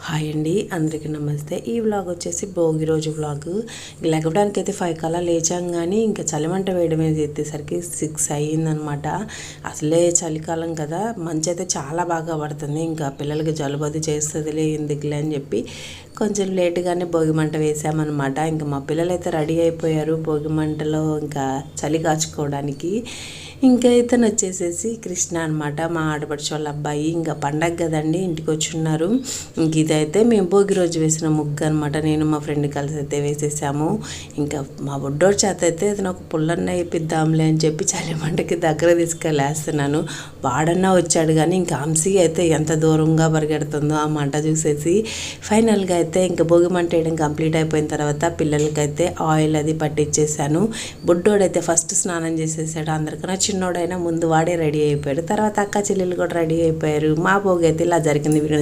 Hi అండి, అందరికీ నమస్తే. ఈ వ్లాగ్ వచ్చేసి భోగి రోజు వ్లాగ్. లేకపోవడానికి అయితే 5 కల్లా లేచాం, కానీ ఇంకా చలిమంట వేయడం ఎత్తేసరికి 6 అయ్యిందనమాట. అసలే చలికాలం కదా, మంచి అయితే చాలా బాగా పడుతుంది. ఇంకా పిల్లలకి జలుబది చేస్తుందిలే ఎందుకులే అని చెప్పి కొంచెం లేటుగానే భోగి మంట వేసామన్నమాట. ఇంకా మా పిల్లలు అయితే రెడీ అయిపోయారు భోగి మంటలో ఇంకా చలి కాచుకోవడానికి. ఇంకా ఇతను వచ్చేసేసి కృష్ణ అనమాట, మా ఆడపడుచు వాళ్ళ అబ్బాయి. ఇంకా పండగ కదండి, ఇంటికి వచ్చి ఉన్నారు. ఇంక ఇదైతే మేము భోగి రోజు వేసిన ముగ్గు అనమాట. నేను మా ఫ్రెండ్ కలిసి అయితే వేసేసాము. ఇంకా మా బుడ్డోడి చేత అయితే అది నాకు పుల్లన్న వేయిద్దాంలే అని చెప్పి చలిమంటకి దగ్గర తీసుకెళ్ళేస్తున్నాను. వాడన్నా వచ్చాడు, కానీ ఇంకా హంసి అయితే ఎంత దూరంగా పరిగెడుతుందో ఆ మంట చూసేసి. ఫైనల్గా అయితే ఇంకా భోగి మంట వేయడం కంప్లీట్ అయిపోయిన తర్వాత పిల్లలకైతే ఆయిల్ అది పట్టించేసాను. బుడ్డోడైతే ఫస్ట్ స్నానం చేసేసాడు. అందరికన్నా చిన్నోడైనా ముందు వాడే రెడీ అయిపోయాడు. తర్వాత అక్క చెల్లెలు కూడా రెడీ అయిపోయారు. మా భోగి అయితే ఇలా జరిగింది. వీడియో